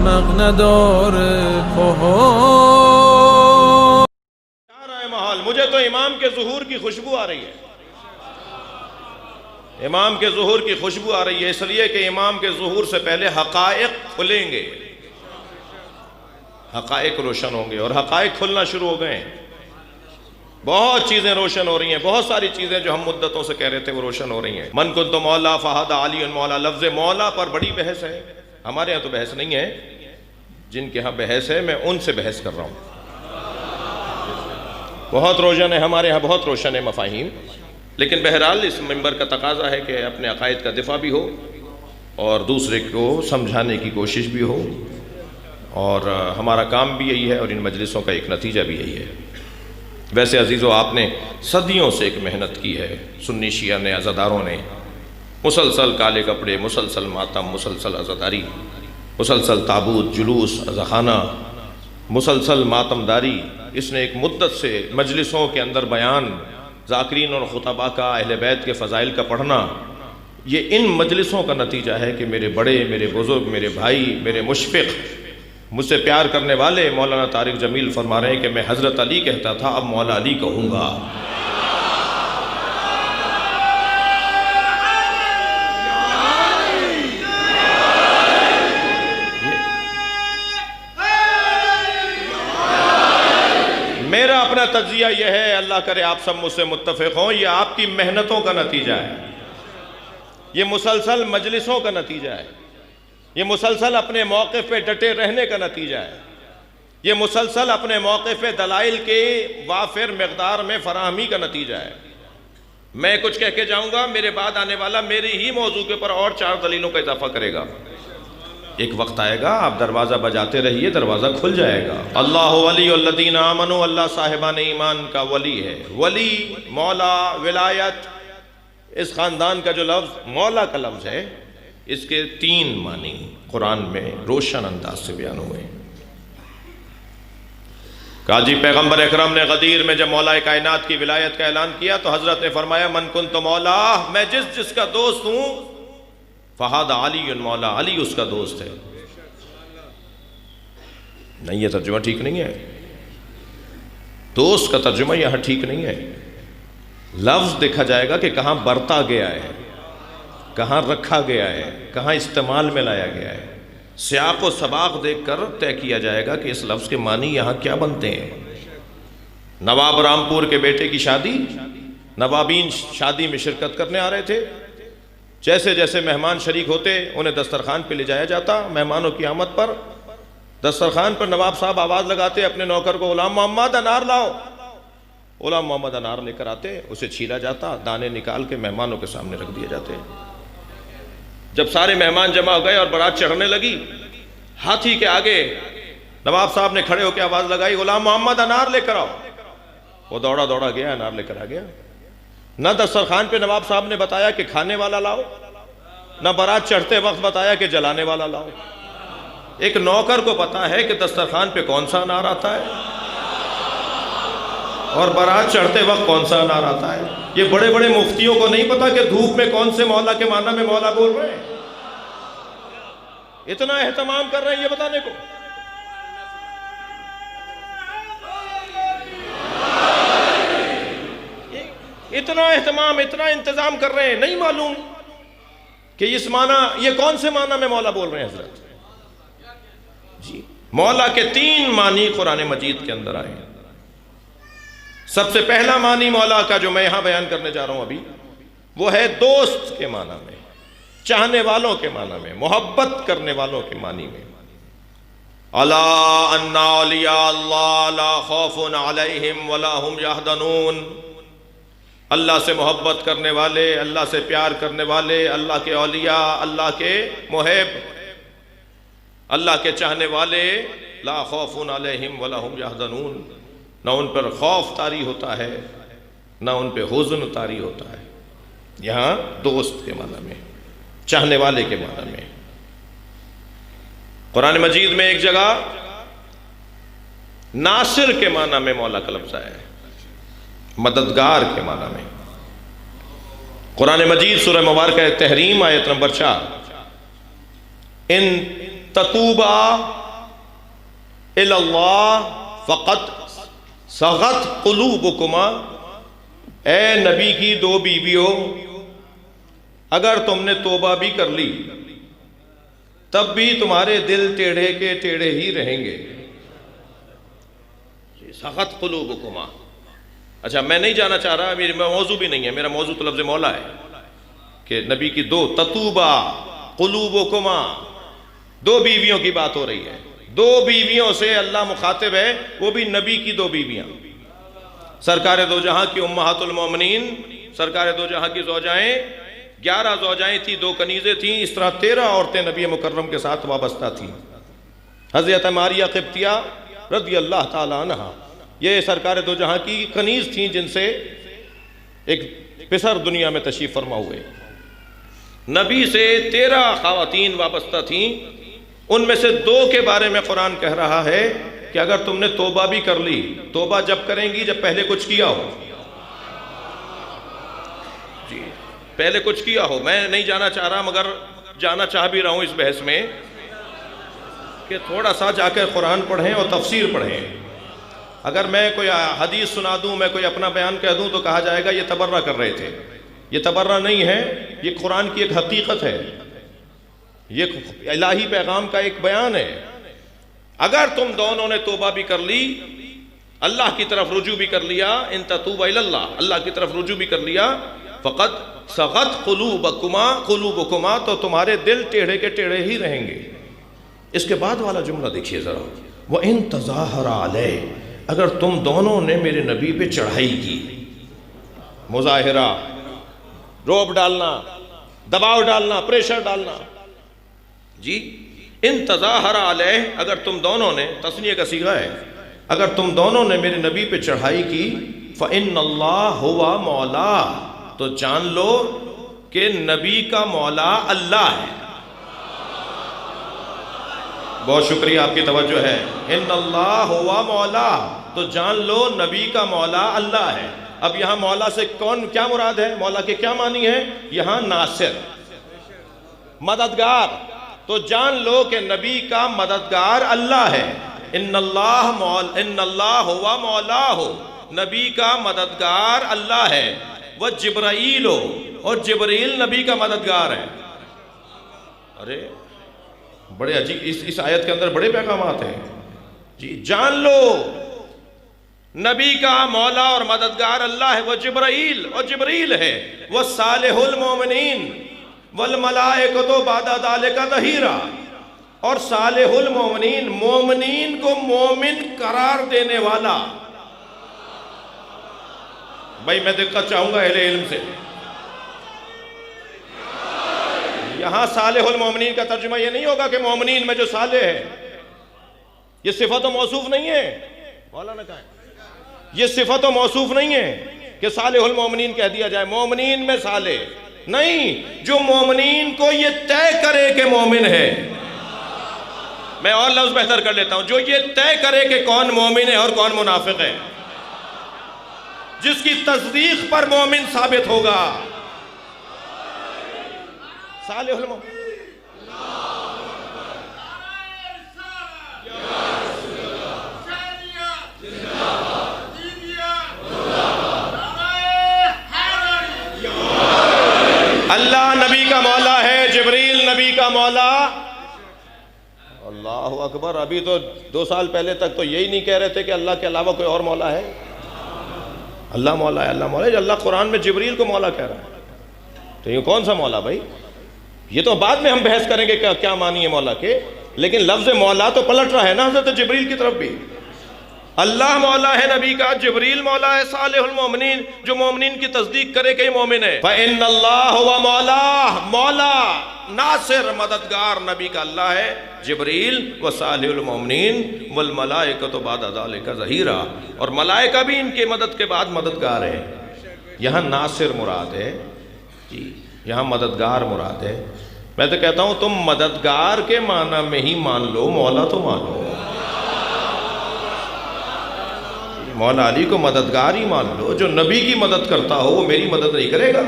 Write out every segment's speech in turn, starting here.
احمق نداره محال مجھے تو امام کے ظہور کی خوشبو آ رہی ہے، امام کے ظہور کی خوشبو آ رہی ہے، اس لیے کہ امام کے ظہور سے پہلے حقائق کھلیں گے، حقائق روشن ہوں گے، اور حقائق کھلنا شروع ہو گئے ہیں۔ بہت چیزیں روشن ہو رہی ہیں، بہت ساری چیزیں جو ہم مدتوں سے کہہ رہے تھے وہ روشن ہو رہی ہیں۔ من کنت مولا فہذا علی مولا، لفظ مولا پر بڑی بحث ہے، ہمارے ہاں تو بحث نہیں ہے، جن کے ہاں بحث ہے میں ان سے بحث کر رہا ہوں۔ بہت روشن ہے، ہمارے ہاں بہت روشن ہے مفاہیم، لیکن بہرحال اس منبر کا تقاضا ہے کہ اپنے عقائد کا دفاع بھی ہو اور دوسرے کو سمجھانے کی کوشش بھی ہو، اور ہمارا کام بھی یہی ہے اور ان مجلسوں کا ایک نتیجہ بھی یہی ہے۔ ویسے عزیزو، آپ نے صدیوں سے ایک محنت کی ہے، سنی شیعہ نے، عزاداروں نے، مسلسل کالے کپڑے، مسلسل ماتم، مسلسل عزاداری، مسلسل تابوت، جلوس، عزاخانہ، مسلسل ماتم داری۔ اس نے ایک مدت سے مجلسوں کے اندر بیان، ذاکرین اور خطباء کا، اہل بیت کے فضائل کا پڑھنا، یہ ان مجلسوں کا نتیجہ ہے کہ میرے بڑے، میرے بزرگ، میرے بھائی، میرے مشفق، مجھ سے پیار کرنے والے مولانا طارق جمیل فرما رہے ہیں کہ میں حضرت علی کہتا تھا، اب مولا علی کہوں گا۔ میرا اپنا تجزیہ یہ ہے، اللہ کرے آپ سب مجھ سے متفق ہوں، یہ آپ کی محنتوں کا نتیجہ ہے، یہ مسلسل مجلسوں کا نتیجہ ہے، یہ مسلسل اپنے موقف پہ ڈٹے رہنے کا نتیجہ ہے، یہ مسلسل اپنے موقف پہ دلائل کے وافر مقدار میں فراہمی کا نتیجہ ہے۔ میں کچھ کہہ کے جاؤں گا، میرے بعد آنے والا میری ہی موضوع کے اوپر اور 4 دلیلوں کا اضافہ کرے گا۔ ایک وقت آئے گا، آپ دروازہ بجاتے رہیے، دروازہ کھل جائے گا۔ اللہ ولی الذین آمنوا، اللہ صاحبان ایمان کا ولی ہے۔ ولی، مولا، ولایت، اس خاندان کا جو لفظ مولا کا لفظ ہے، اس کے 3 معنی قرآن میں روشن انداز سے بیان ہوئے۔ کہا جی پیغمبر اکرم نے غدیر میں جب مولا کائنات کی ولایت کا اعلان کیا تو حضرت نے فرمایا من کنت مولا، میں جس کا دوست ہوں، فہذا علی مولا، علی اس کا دوست ہے۔ نہیں، یہ ترجمہ ٹھیک نہیں ہے، دوست کا ترجمہ یہاں ٹھیک نہیں ہے۔ لفظ دیکھا جائے گا کہ کہاں برتا گیا ہے، کہاں رکھا گیا ہے، کہاں استعمال میں لایا گیا ہے۔ سیاق و سباق دیکھ کر طے کیا جائے گا کہ اس لفظ کے معنی یہاں کیا بنتے ہیں۔ نواب رامپور کے بیٹے کی شادی، نوابین شادی میں شرکت کرنے آ رہے تھے، جیسے جیسے مہمان شریک ہوتے انہیں دسترخوان پہ لے جایا جاتا۔ مہمانوں کی آمد پر دسترخوان پر نواب صاحب آواز لگاتے اپنے نوکر کو، غلام محمد انار لاؤ۔ غلام محمد انار لے کر آتے، اسے چھیلا جاتا، دانے نکال کے مہمانوں کے سامنے رکھ دیے جاتے۔ جب سارے مہمان جمع ہو گئے اور بارات چڑھنے لگی، ہاتھی کے آگے نواب صاحب نے کھڑے ہو کے آواز لگائی، غلام محمد انار لے کر آؤ۔ وہ دوڑا دوڑا گیا، انار لے کر آ گیا۔ نہ دسترخوان پہ نواب صاحب نے بتایا کہ کھانے والا لاؤ، نہ بارات چڑھتے وقت بتایا کہ جلانے والا لاؤ۔ ایک نوکر کو پتا ہے کہ دسترخوان پہ کون سا انار آتا ہے اور بارات چڑھتے وقت کون سا انار آتا ہے۔ یہ بڑے بڑے مفتیوں کو نہیں پتا کہ دھوپ میں کون سے مولا کے معنی میں مولا بول رہے ہیں۔ اتنا اہتمام کر رہے ہیں یہ بتانے کو۔ اتنا اہتمام، اتنا انتظام کر رہے ہیں، نہیں معلوم کہ اس معنی، یہ کون سے معنی میں مولا بول رہے ہیں حضرت۔ جی، مولا کے 3 معنی قرآن مجید کے اندر آئے ہیں۔ سب سے پہلا معنی مولا کا جو میں یہاں بیان کرنے جا رہا ہوں ابھی، وہ ہے دوست کے معنی میں، چاہنے والوں کے معنی میں، محبت کرنے والوں کے معنی میں۔ الا ان اولیاء اللہ لا خوف علیہم ولا هم یحزنون۔ اللہ سے محبت کرنے والے، اللہ سے پیار کرنے والے، اللہ کے اولیاء، اللہ کے محب، اللہ کے چاہنے والے، لا خوف علیہم ولا هم یحزنون، نہ ان پر خوف طاری ہوتا ہے، نہ ان پہ حزن طاری ہوتا ہے۔ یہاں دوست کے معنی میں، چاہنے والے کے معنی میں۔ قرآن مجید میں ایک جگہ ناصر کے معنی میں مولا کا لفظ آیا ہے، مددگار کے معنی میں۔ قرآن مجید سورہ مبارکہ تحریم آیت نمبر 4، ان تتوبا الی اللہ فقط صغت قلوبکما، اے نبی کی دو بیویوں، اگر تم نے توبہ بھی کر لی تب بھی تمہارے دل ٹیڑھے کے ٹیڑھے ہی رہیں گے. سخت قلوبکما. اچھا میں نہیں جانا چاہ رہا، میرا موضوع بھی نہیں ہے، میرا موضوع تو لفظ مولا ہے کہ نبی کی دو تتوبا قلوبکما، دو بیویوں کی بات ہو رہی ہے. دو بیویوں سے اللہ مخاطب ہے، وہ بھی نبی کی دو بیویاں، سرکار دو جہاں کی امہات المومنین، سرکار دو جہاں کی زوجائیں. 11 زوجائیں تھیں، 2 کنیزیں تھیں، اس طرح 13 عورتیں نبی مکرم کے ساتھ وابستہ تھیں. حضرت ماریہ قبطیہ رضی اللہ تعالیٰ عنہ یہ سرکار دو جہاں کی کنیز تھیں، جن سے ایک پسر دنیا میں تشریف فرما ہوئے. نبی سے 13 خواتین وابستہ تھیں، ان میں سے 2 کے بارے میں قرآن کہہ رہا ہے کہ اگر تم نے توبہ بھی کر لی، توبہ جب کریں گی جب پہلے کچھ کیا ہو. جی پہلے کچھ کیا ہو. میں نہیں جانا چاہ رہا، مگر جانا چاہ بھی رہا ہوں اس بحث میں کہ تھوڑا سا جا کر قرآن پڑھیں اور تفسیر پڑھیں. اگر میں کوئی حدیث سنا دوں، میں کوئی اپنا بیان کہہ دوں تو کہا جائے گا یہ تبرہ کر رہے تھے. یہ تبرہ نہیں ہے، یہ قرآن کی ایک حقیقت ہے، یہ الہی پیغام کا ایک بیان ہے. اگر تم دونوں نے توبہ بھی کر لی، اللہ کی طرف رجوع بھی کر لیا، ان تتوبا الی اللہ، اللہ کی طرف رجوع بھی کر لیا، فقط صغت قلوبکما، تو تمہارے دل ٹیڑھے کے ٹیڑھے ہی رہیں گے. اس کے بعد والا جملہ دیکھیے ذرا، وَإِن تَظَاهَرَ عَلَيْهِ، اگر تم دونوں نے میرے نبی پہ چڑھائی کی، مظاہرہ، روب ڈالنا، دباؤ ڈالنا، پریشر ڈالنا. جی ان تظاہر علیہ، اگر تم دونوں نے، تثنیہ کا صیغہ ہے، اگر تم دونوں نے میرے نبی پہ چڑھائی کی، فَإِنَّ اللَّهَ هُوَ مَوْلَاهُ، تو جان لو کہ نبی کا مولا اللہ ہے. بہت شکریہ آپ کی توجہ ہے. ان اللہ ہوا مولا، تو جان لو نبی کا مولا اللہ ہے. اب یہاں مولا سے کیا مراد ہے؟ مولا کے کیا معنی ہے؟ یہاں ناصر، مددگار. تو جان لو کہ نبی کا مددگار اللہ ہے. ان اللہ ہوا مولا ہو، نبی کا مددگار اللہ ہے. وہ جبرائیل ہو، اور جبریل نبی کا مددگار ہے. ارے بڑے عجیب، اس آیت کے اندر بڑے پیغامات ہیں. جی جان لو نبی کا مولا اور مددگار اللہ ہے. وہ جبرائیل، اور جبریل ہے. وہ صالح المومنین والملائکۃ بعد ذلک ظہیرا، اور صالح المومنین، مومنین کو مومن قرار دینے والا. بھائی میں دقت چاہوں گا اہل علم سے. یہاں صالح المومنین کا ترجمہ یہ نہیں ہوگا کہ مومنین میں جو صالح ہے، یہ صفت و موصوف نہیں ہے. مولانا کہا ہے یہ صفت و موصوف نہیں ہے کہ صالح المومنین کہہ دیا جائے مومنین میں صالح نہیں. جو مومنین کو یہ طے کرے کہ مومن ہے. میں اور لفظ بہتر کر لیتا ہوں، جو یہ طے کرے کہ کون مومن ہے اور کون منافق ہے، جس کی تصدیق پر مومن ثابت ہوگا. صالح المومنین. اللہ نبی کا مولا ہے، جبریل نبی کا مولا. اللہ اکبر. ابھی تو 2 سال پہلے تک تو یہی نہیں کہہ رہے تھے کہ اللہ کے علاوہ کوئی اور مولا ہے. اللہ مولا ہے، اللہ مولا ہے. اللہ قرآن میں جبریل کو مولا کہہ رہا ہے، تو یہ کون سا مولا بھائی؟ یہ تو بعد میں ہم بحث کریں گے کیا معنی ہے مولا کے، لیکن لفظ مولا تو پلٹ رہا ہے نا حضرت جبریل کی طرف بھی. اللہ مولا ہے نبی کا، جبریل مولا ہے صالح المومنین، جو مومنین کی تصدیق کرے کہ یہ مومن ہے. فَإِنَّ اللَّهُ هُوَ مَوْلَاهُ، مولا ناصر مددگار نبی کا اللہ ہے، جبریل و صالح المومنین والملائکۃ بعد ذلک ظہیرا، اور ملائکہ بھی ان کے مدد کے بعد مددگار ہے. یہاں ناصر مراد ہے، جی یہاں مددگار مراد ہے. میں تو کہتا ہوں تم مددگار کے معنی میں ہی مان لو، مولا تو مانو. مولا علی کو مددگار ہی مان لو. جو نبی کی مدد کرتا ہو وہ میری مدد نہیں کرے گا.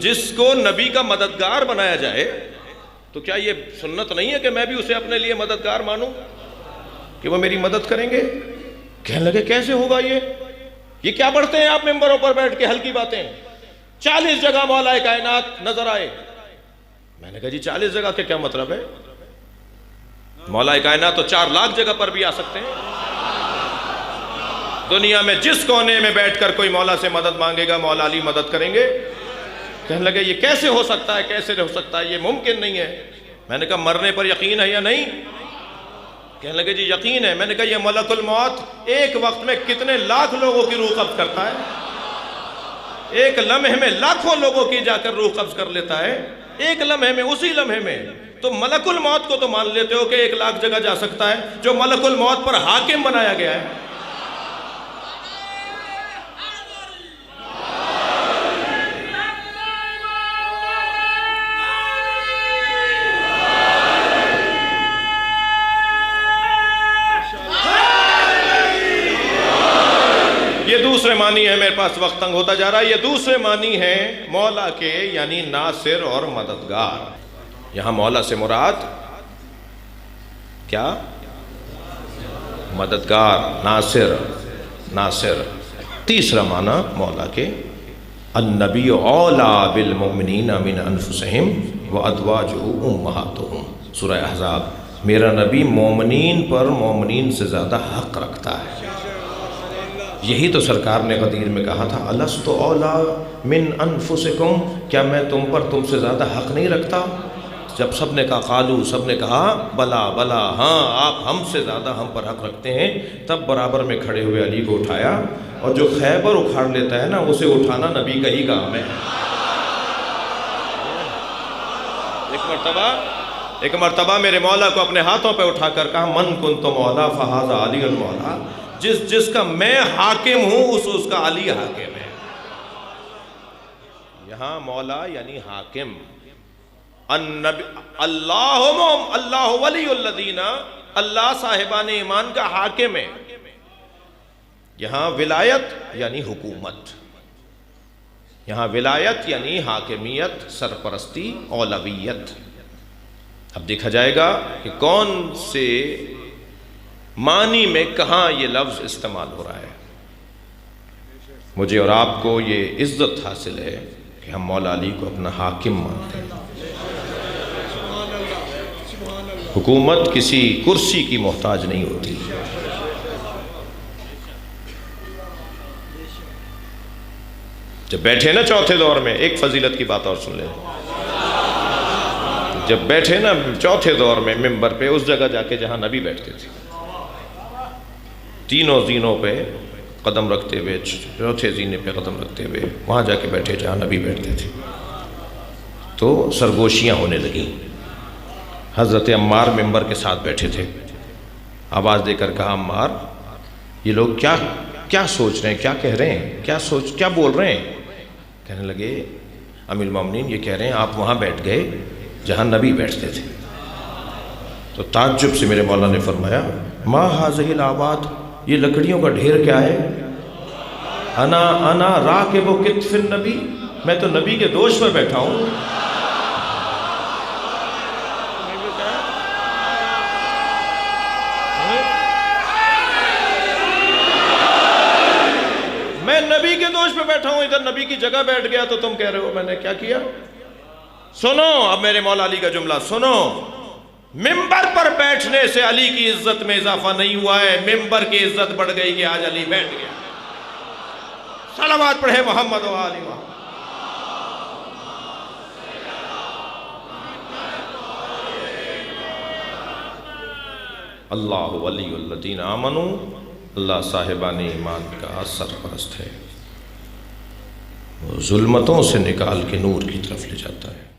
جس کو نبی کا مددگار بنایا جائے تو کیا یہ سنت نہیں ہے کہ میں بھی اسے اپنے لیے مددگار مانوں کہ وہ میری مدد کریں گے؟ کہنے لگے کیسے ہوگا یہ کیا پڑھتے ہیں آپ ممبروں پر بیٹھ کے ہلکی باتیں؟ 40 جگہ مولا کائنات نظر آئے۔ میں نے کہا جی 40 جگہ کے کیا مطلب ہے؟ مولا کائنات تو 4 لاکھ جگہ پر بھی آ سکتے ہیں۔ دنیا میں جس کونے میں بیٹھ کر کوئی مولا سے مدد مانگے گا مولا علی مدد کریں گے۔ کہنے لگے یہ کیسے ہو سکتا ہے، کیسے ہو سکتا ہے، یہ ممکن نہیں ہے۔ میں نے کہا مرنے پر یقین ہے یا نہیں؟ کہنے لگے جی یقین ہے۔ میں نے کہا یہ ملک الموت ایک وقت میں کتنے لاکھ لوگوں کی روح قبض کرتا ہے؟ ایک لمحے میں لاکھوں لوگوں کی جا کر روح قبض کر لیتا ہے، ایک لمحے میں، اسی لمحے میں۔ تو ملک الموت کو تو مان لیتے ہو کہ 1 لاکھ جگہ جا سکتا ہے، جو ملک الموت پر حاکم بنایا گیا ہے۔ یہ دوسرے معنی ہے، میرے پاس وقت تنگ ہوتا جا رہا ہے۔ یہ دوسرے معنی ہے مولا کے، یعنی ناصر اور مددگار۔ یہاں مولا سے مراد کیا؟ مددگار، ناصر۔ تیسرا معنی مولا کے النبی اولا بالمؤمنین من انفسہم وازواجہ امہاتہم، سورہ احزاب۔ میرا نبی مومنین پر مومنین سے زیادہ حق رکھتا ہے۔ یہی تو سرکار نے غدیر میں کہا تھا الست اولا من انفسکم، کیا میں تم سے زیادہ حق نہیں رکھتا؟ جب سب نے کہا قالو، سب نے کہا بلا بلا، ہاں آپ ہم سے زیادہ ہم پر حق رکھتے ہیں، تب برابر میں کھڑے ہوئے علی کو اٹھایا۔ اور جو خیبر اکھاڑ لیتا ہے نا، اسے اٹھانا نبی کا ہی کام ہے۔ ایک مرتبہ میرے مولا کو اپنے ہاتھوں پہ اٹھا کر کہا من کنت مولا فہذا علی المولا، جس کا میں حاکم ہوں اس کا علی حاکم ہے۔ یہاں مولا یعنی حاکم۔ اللہ ولی الذین، اللہ صاحبان ایمان کا حاکم ہے۔ یہاں ولایت یعنی حکومت، یہاں ولایت یعنی حاکمیت، سرپرستی، اولویت۔ اب دیکھا جائے گا کہ کون سے معنی میں کہاں یہ لفظ استعمال ہو رہا ہے۔ مجھے اور آپ کو یہ عزت حاصل ہے کہ ہم مولا علی کو اپنا حاکم مانتے ہیں۔ حکومت کسی کرسی کی محتاج نہیں ہوتی۔ جب بیٹھے نا چوتھے دور میں، ایک فضیلت کی بات اور سن لیں، جب بیٹھے نا چوتھے دور میں ممبر پہ، اس جگہ جا کے جہاں نبی بیٹھتے تھے، تینوں زینوں پہ قدم رکھتے ہوئے، چوتھے زینے پہ قدم رکھتے ہوئے وہاں جا کے بیٹھے جہاں نبی بیٹھتے تھے، تو سرگوشیاں ہونے لگیں۔ حضرت عمار ممبر کے ساتھ بیٹھے تھے، آواز دے کر کہا عمار یہ لوگ کیا سوچ رہے ہیں، کیا کہہ رہے ہیں، کیا بول رہے ہیں؟ کہنے لگے امیر المومنین یہ کہہ رہے ہیں آپ وہاں بیٹھ گئے جہاں نبی بیٹھتے تھے۔ تو تعجب سے میرے مولا نے فرمایا ما ھذہ الاعواد، یہ لکڑیوں کا ڈھیر کیا ہے؟ انا راکب کتف النبی، میں تو نبی کے دوش پر بیٹھا ہوں۔ میں نبی کے دوش پہ بیٹھا ہوں، ادھر نبی کی جگہ بیٹھ گیا تو تم کہہ رہے ہو میں نے کیا کیا؟ سنو اب میرے مولا علی کا جملہ سنو، ممبر پر بیٹھنے سے علی کی عزت میں اضافہ نہیں ہوا ہے، ممبر کی عزت بڑھ گئی کہ آج علی بیٹھ گیا۔ صلوات پڑھے محمد و آل محمد۔ اللہ ولی الذین آمنوا، اللہ صاحبان ایمان کا سرپرست ہے، وہ ظلمتوں سے نکال کے نور کی طرف لے جاتا ہے۔